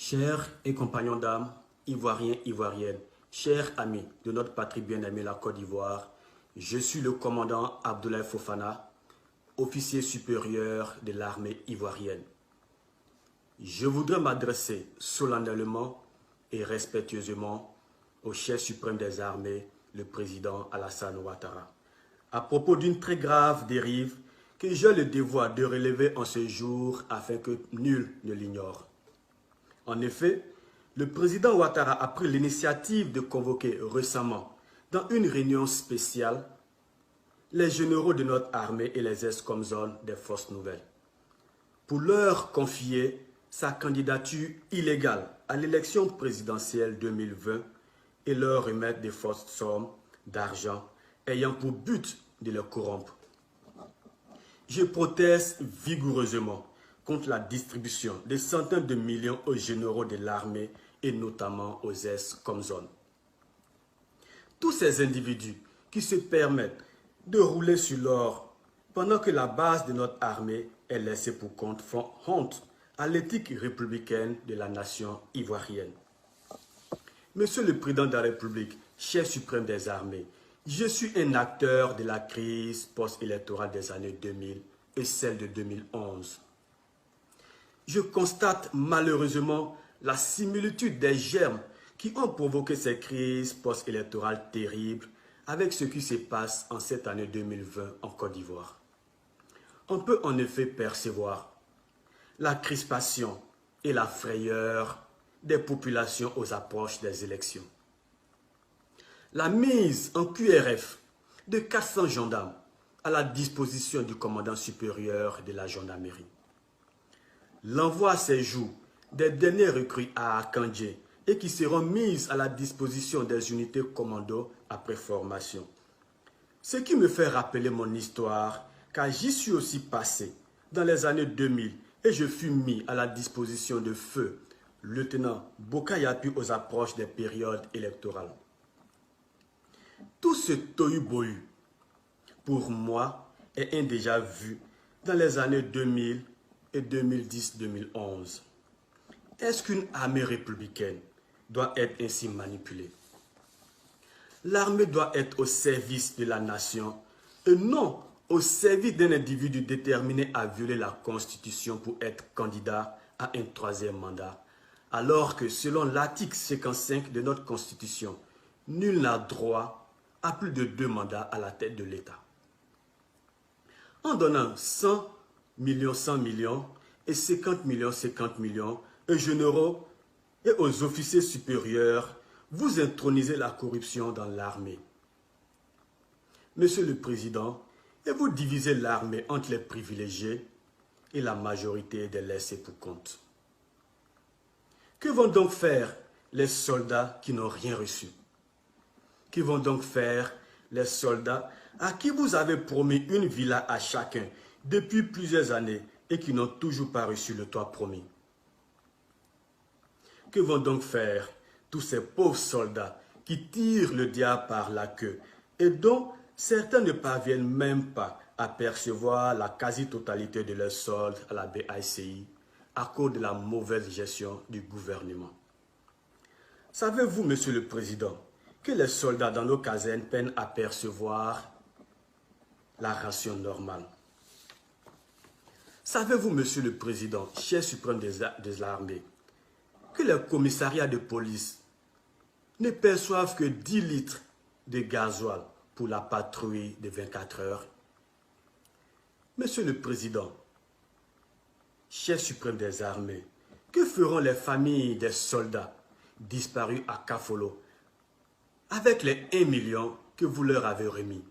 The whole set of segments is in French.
Chers et compagnons d'âme, Ivoiriens, Ivoiriennes, chers amis de notre patrie bien-aimée, la Côte d'Ivoire, je suis le commandant Abdoulaye Fofana, officier supérieur de l'armée ivoirienne. Je voudrais m'adresser solennellement et respectueusement au chef suprême des armées, le président Alassane Ouattara, à propos d'une très grave dérive que j'ai le devoir de relever en ce jour afin que nul ne l'ignore. En effet, le président Ouattara a pris l'initiative de convoquer récemment, dans une réunion spéciale, les généraux de notre armée et les ex-comzones des forces nouvelles, pour leur confier sa candidature illégale à l'élection présidentielle 2020 et leur remettre des fausses sommes d'argent ayant pour but de les corrompre. Je proteste vigoureusement contre la distribution de centaines de millions aux généraux de l'armée et notamment aux ex-comzones. Tous ces individus qui se permettent de rouler sur l'or pendant que la base de notre armée est laissée pour compte font honte à l'éthique républicaine de la nation ivoirienne. Monsieur le Président de la République, chef suprême des armées, je suis un acteur de la crise post-électorale des années 2000 et celle de 2011. Je constate malheureusement la similitude des germes qui ont provoqué ces crises post-électorales terribles avec ce qui se passe en cette année 2020 en Côte d'Ivoire. On peut en effet percevoir la crispation et la frayeur des populations aux approches des élections. La mise en QRF de 400 gendarmes à la disposition du commandant supérieur de la gendarmerie. L'envoi à ces jours des derniers recrues à Kandje et qui seront mises à la disposition des unités commando après formation. Ce qui me fait rappeler mon histoire, car j'y suis aussi passé dans les années 2000 et je fus mis à la disposition de feu lieutenant Bokayapi aux approches des périodes électorales. Tout ce tohu-bohu, pour moi, est un déjà vu dans les années 2000 et 2010-2011. Est-ce qu'une armée républicaine doit être ainsi manipulée? L'armée doit être au service de la nation et non au service d'un individu déterminé à violer la Constitution pour être candidat à un troisième mandat, alors que selon l'article 55 de notre Constitution, nul n'a droit à plus de 2 mandats à la tête de l'État. En donnant 100 millions et 50 millions aux généraux et aux officiers supérieurs, vous intronisez la corruption dans l'armée. Monsieur le Président, et vous divisez l'armée entre les privilégiés et la majorité des laissés pour compte. Que vont donc faire les soldats qui n'ont rien reçu? Que vont donc faire les soldats à qui vous avez promis une villa à chacun depuis plusieurs années et qui n'ont toujours pas reçu le toit promis? Que vont donc faire tous ces pauvres soldats qui tirent le diable par la queue et dont certains ne parviennent même pas à percevoir la quasi-totalité de leurs soldes à la BICI à cause de la mauvaise gestion du gouvernement? Savez-vous, Monsieur le Président, que les soldats dans nos casernes peinent à percevoir la ration normale? Savez-vous, Monsieur le Président, chef suprême des armées, que les commissariats de police ne perçoivent que 10 litres de gasoil pour la patrouille de 24 heures? Monsieur le Président, chef suprême des armées, que feront les familles des soldats disparus à Kafolo avec les 1 million que vous leur avez remis?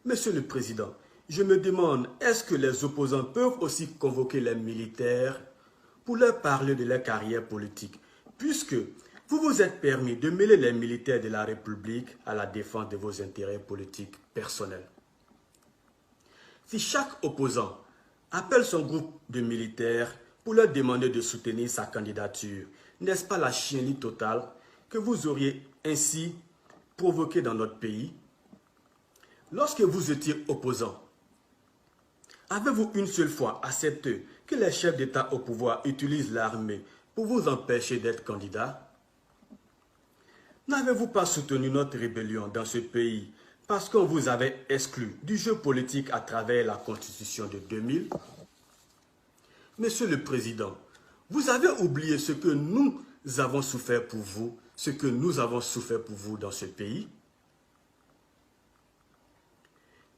Monsieur le Président, je me demande, est-ce que les opposants peuvent aussi convoquer les militaires pour leur parler de leur carrière politique, puisque vous vous êtes permis de mêler les militaires de la République à la défense de vos intérêts politiques personnels? Si chaque opposant appelle son groupe de militaires pour leur demander de soutenir sa candidature, n'est-ce pas la chienlit totale que vous auriez ainsi provoquée dans notre pays? Lorsque vous étiez opposant, avez-vous une seule fois accepté que les chefs d'État au pouvoir utilisent l'armée pour vous empêcher d'être candidat? N'avez-vous pas soutenu notre rébellion dans ce pays parce qu'on vous avait exclu du jeu politique à travers la Constitution de 2000? Monsieur le Président, vous avez oublié ce que nous avons souffert pour vous, ce que nous avons souffert pour vous dans ce pays?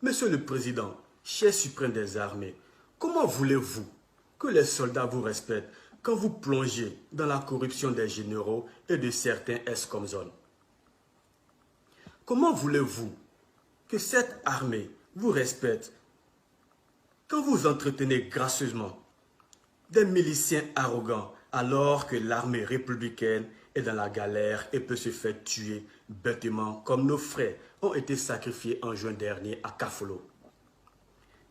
Monsieur le Président, chef suprême des armées, comment voulez-vous que les soldats vous respectent quand vous plongez dans la corruption des généraux et de certains ex-comzones? Comment voulez-vous que cette armée vous respecte quand vous entretenez gracieusement des miliciens arrogants alors que l'armée républicaine est dans la galère et peut se faire tuer bêtement comme nos frères ont été sacrifiés en juin dernier à Kafolo?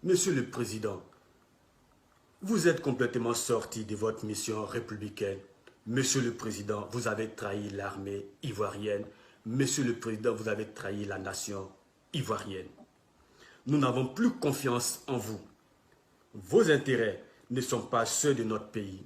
Monsieur le Président, vous êtes complètement sorti de votre mission républicaine. Monsieur le Président, vous avez trahi l'armée ivoirienne. Monsieur le Président, vous avez trahi la nation ivoirienne. Nous n'avons plus confiance en vous. Vos intérêts ne sont pas ceux de notre pays.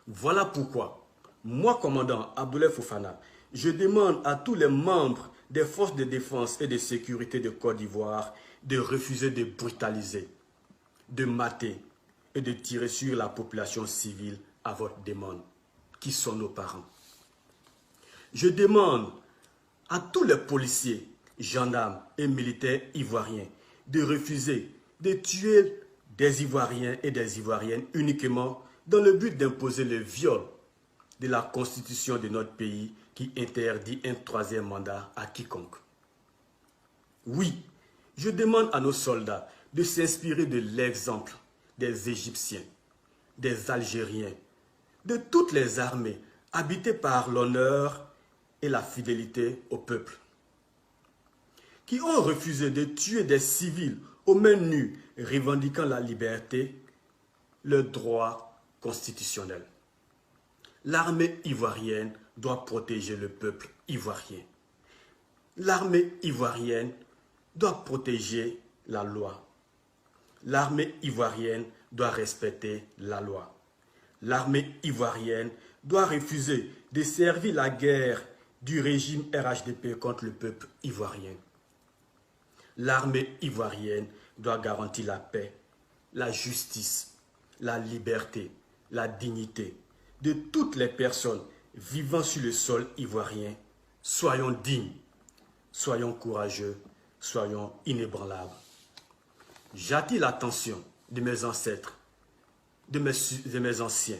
Voilà pourquoi, moi, commandant Abdoulaye Fofana, je demande à tous les membres des forces de défense et de sécurité de Côte d'Ivoire de refuser de brutaliser, de mater et de tirer sur la population civile à votre demande, qui sont nos parents. Je demande à tous les policiers, gendarmes et militaires ivoiriens de refuser de tuer des Ivoiriens et des Ivoiriennes uniquement dans le but d'imposer le viol de la constitution de notre pays qui interdit un troisième mandat à quiconque. Oui, je demande à nos soldats de s'inspirer de l'exemple des Égyptiens, des Algériens, de toutes les armées habitées par l'honneur et la fidélité au peuple, qui ont refusé de tuer des civils aux mains nues revendiquant la liberté, le droit constitutionnel. L'armée ivoirienne doit protéger le peuple ivoirien. L'armée ivoirienne doit protéger la loi. L'armée ivoirienne doit respecter la loi. L'armée ivoirienne doit refuser de servir la guerre du régime RHDP contre le peuple ivoirien. L'armée ivoirienne doit garantir la paix, la justice, la liberté, la dignité de toutes les personnes vivant sur le sol ivoirien. Soyons dignes, soyons courageux, soyons inébranlables. J'attire l'attention de mes ancêtres, de mes anciens,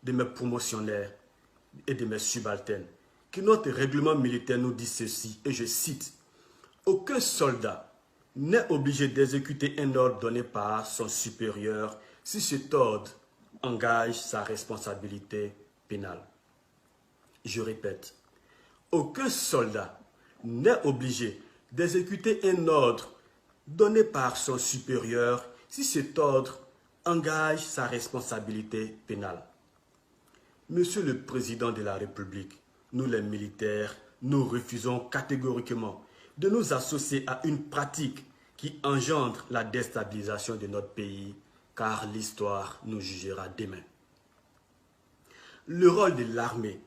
de mes promotionnaires et de mes subalternes, que notre règlement militaire nous dit ceci, et je cite: « Aucun soldat n'est obligé d'exécuter un ordre donné par son supérieur si cet ordre engage sa responsabilité pénale. » Je répète, aucun soldat n'est obligé d'exécuter un ordre donné par son supérieur si cet ordre engage sa responsabilité pénale. Monsieur le Président de la République, nous les militaires, nous refusons catégoriquement de nous associer à une pratique qui engendre la déstabilisation de notre pays, car l'histoire nous jugera demain. Le rôle de l'armée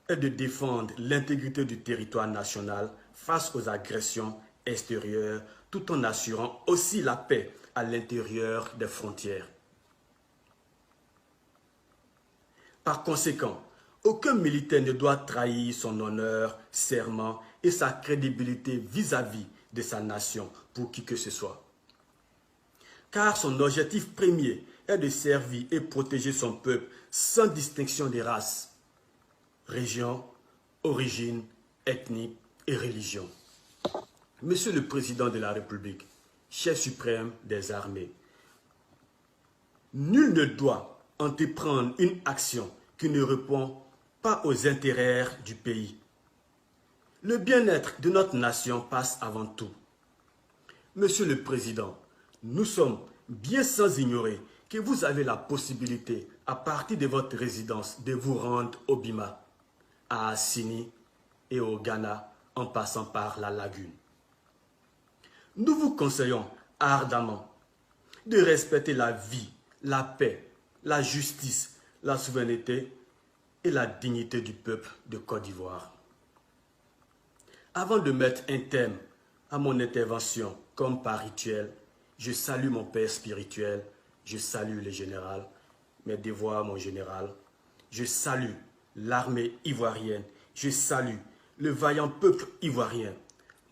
est de défendre l'intégrité du territoire national face aux agressions extérieures, tout en assurant aussi la paix à l'intérieur des frontières. Par conséquent, aucun militaire ne doit trahir son honneur, serment et sa crédibilité vis-à-vis de sa nation pour qui que ce soit. Car son objectif premier est de servir et protéger son peuple sans distinction de race, région, origine, ethnie et religion. Monsieur le Président de la République, chef suprême des armées, nul ne doit entreprendre une action qui ne répond pas aux intérêts du pays. Le bien-être de notre nation passe avant tout. Monsieur le Président, nous sommes bien sans ignorer que vous avez la possibilité, à partir de votre résidence, de vous rendre au Bima, à Assini et au Ghana, en passant par la lagune. Nous vous conseillons ardemment de respecter la vie, la paix, la justice, la souveraineté et la dignité du peuple de Côte d'Ivoire. Avant de mettre un terme à mon intervention, comme par rituel, je salue mon père spirituel, je salue le général, mes devoirs, mon général. Je salue l'armée ivoirienne, je salue le vaillant peuple ivoirien.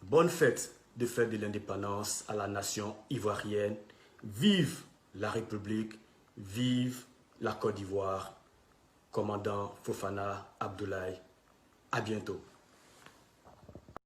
Bonne fête de l'indépendance à la nation ivoirienne. Vive la République, vive la Côte d'Ivoire. Commandant Fofana Abdoulaye. À bientôt.